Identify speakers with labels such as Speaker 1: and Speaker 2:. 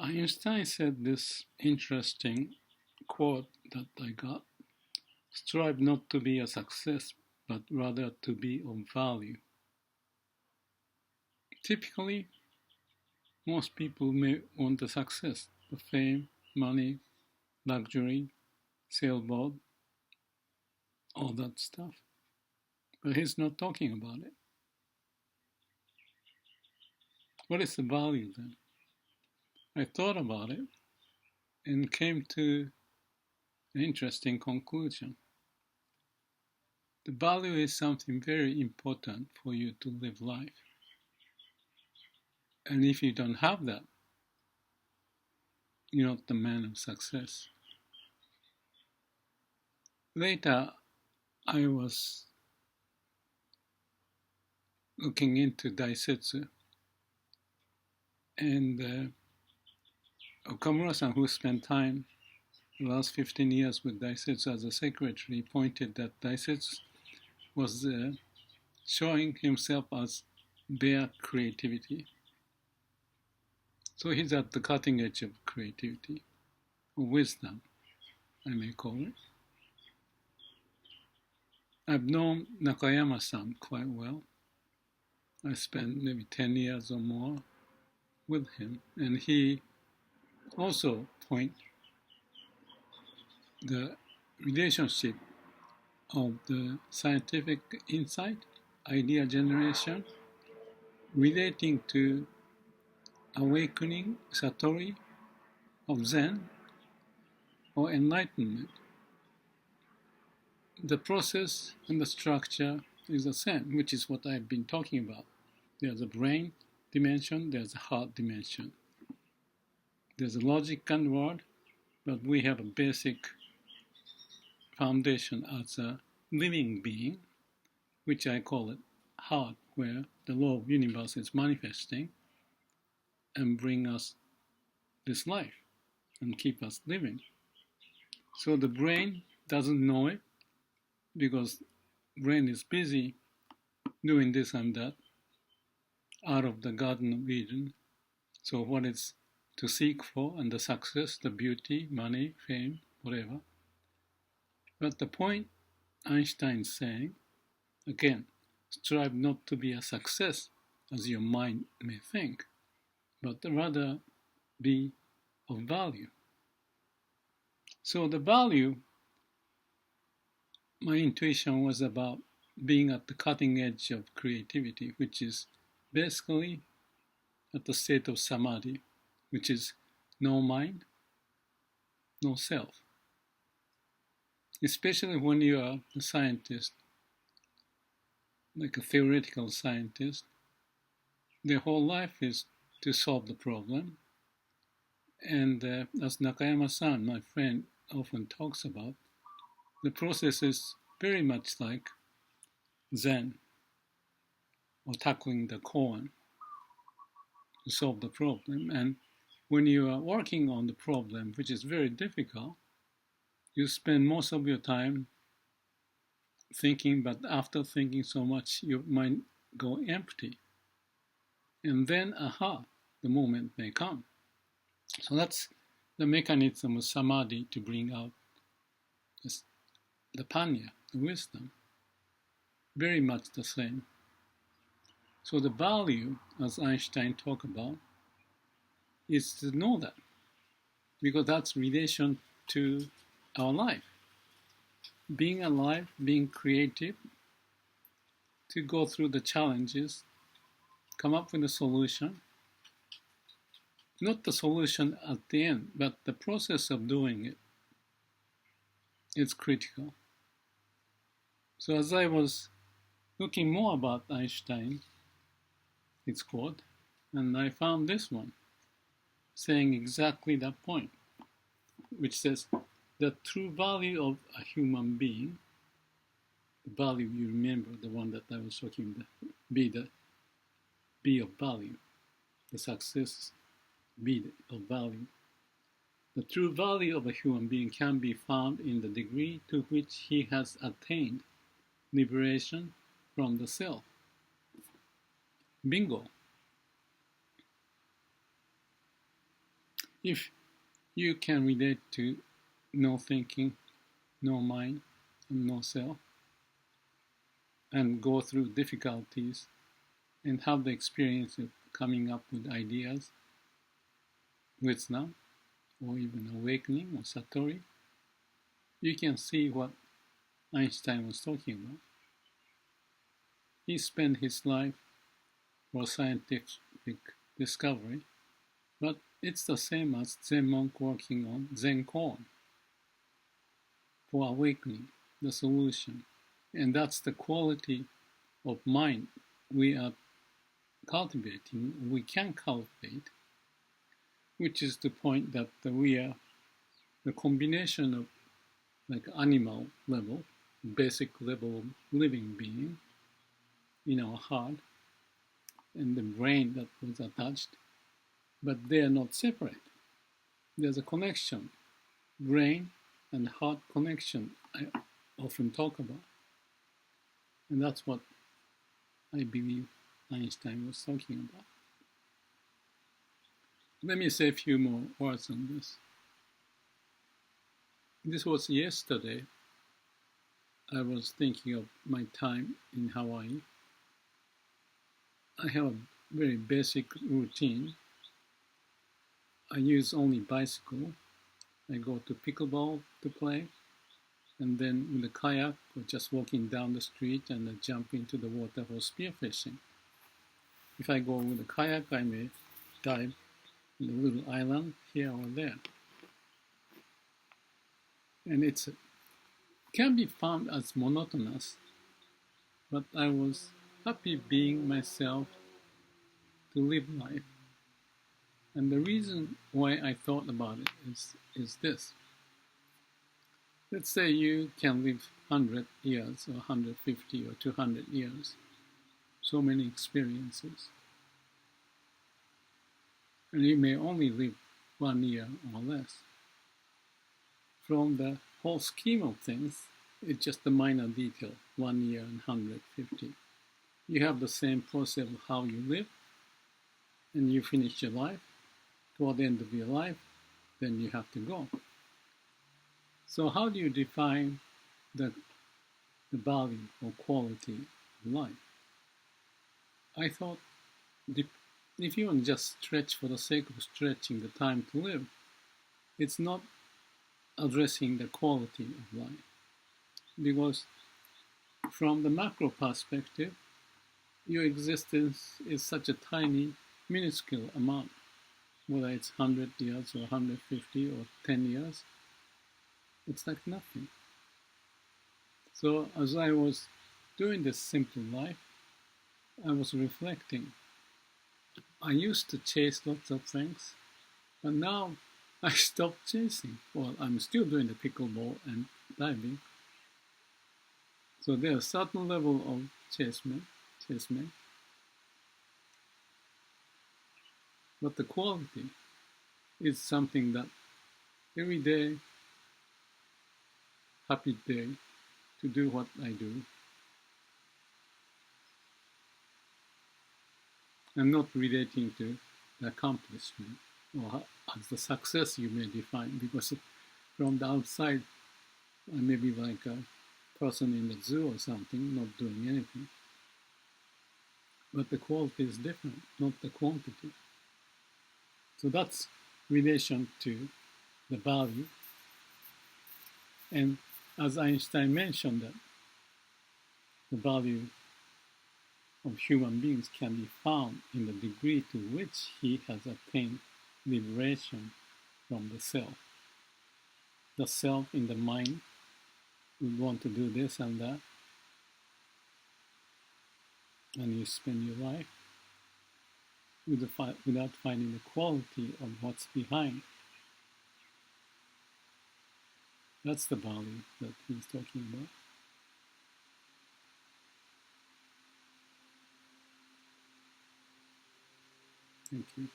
Speaker 1: Einstein said this interesting quote that I got: strive not to be a success, but rather to be of value. Typically, most people may want the success, the fame, money, luxury, sailboat, all that stuff. But he's not talking about it. What is the value then? I thought about it and came to an interesting conclusion. The value is something very important for you to live life. And if you don't have that, you're not the man of success. Later, I was looking into Daisetz, and Okamura-san, who spent time the last 15 years with Daisetz as a secretary, pointed that Daisetz was showing himself as bare creativity. So he's at the cutting edge of creativity, or wisdom, I may call it. I've known Nakayama-san quite well. I spent maybe 10 years or more with him, and he also points the relationship of the scientific insight, idea generation, relating to awakening, satori, of Zen, or enlightenment. The process and the structure is the same, which is what I've been talking about. There's a brain dimension, there's a heart dimension. There's a logic and word, but we have a basic foundation as a living being, which I call it heart, where the law of universe is manifesting and bring us this life and keep us living. So the brain doesn't know it because brain is busy doing this and that out of the Garden of Eden. So what is to seek for, and the success, the beauty, money, fame, whatever. But the point Einstein is saying, again, strive not to be a success as your mind may think, but rather be of value. So the value, my intuition was about being at the cutting edge of creativity, which is basically at the state of Samadhi, which is no mind, no self. Especially when you are a scientist, like a theoretical scientist, their whole life is to solve the problem. And as Nakayama-san, my friend, often talks about, the process is very much like Zen, or tackling the koan to solve the problem. And when you are working on the problem, which is very difficult, you spend most of your time thinking, but after thinking so much, your mind go empty. And then, the moment may come. So that's the mechanism of Samadhi to bring out the Panna, the wisdom. Very much the same. So the value, as Einstein talked about, is to know that, because that's relation to our life. Being alive, being creative, to go through the challenges, come up with a solution. Not the solution at the end, but the process of doing it is critical. So as I was looking more about Einstein, his quote, and I found this one saying exactly that point, which says, the true value of a human being, the value, you remember the one that I was talking about, be of value, the success, be of value. The true value of a human being can be found in the degree to which he has attained liberation from the self. Bingo. If you can relate to no thinking, no mind, and no self, and go through difficulties and have the experience of coming up with ideas, wisdom, or even awakening or satori, you can see what Einstein was talking about. He spent his life for scientific discovery, but it's the same as Zen monk working on Zen koan for awakening, the solution. And that's the quality of mind we are cultivating, we can cultivate, which is the point that we are the combination of like animal level, basic level of living being in our heart and the brain that was attached, but they are not separate. There's a connection, brain and heart connection I often talk about. And that's what I believe Einstein was talking about. Let me say a few more words on this. This was yesterday. I was thinking of my time in Hawaii. I have a very basic routine. I use only bicycle. I go to pickleball to play, and then with a kayak or just walking down the street and jump into the water for spearfishing. If I go with a kayak, I may dive in a little island here or there. And it can be found as monotonous, but I was happy being myself to live life. And the reason why I thought about it is this. Let's say you can live 100 years or 150 or 200 years, so many experiences. And you may only live 1 year or less. From the whole scheme of things, it's just a minor detail, 1 year and 150. You have the same process of how you live, and you finish your life. Toward the end of your life, then you have to go. So how do you define the value or quality of life? I thought if you want to just stretch for the sake of stretching the time to live, it's not addressing the quality of life. Because from the macro perspective, your existence is such a tiny, minuscule amount, whether it's 100 years or 150 or 10 years, it's like nothing. So as I was doing this simple life, I was reflecting. I used to chase lots of things, but now I stopped chasing. Well, I'm still doing the pickleball and diving. So there's a certain level of chasing, but the quality is something that every day, happy day to do what I do. I'm not relating to the accomplishment or as the success you may define, because from the outside, I may be like a person in the zoo or something, not doing anything. But the quality is different, not the quantity. So that's relation to the value. And as Einstein mentioned, that the value of human beings can be found in the degree to which he has attained liberation from the self. The self in the mind would want to do this and that, and you spend your life without finding the quality of what's behind. That's the value that he's talking about. Thank you.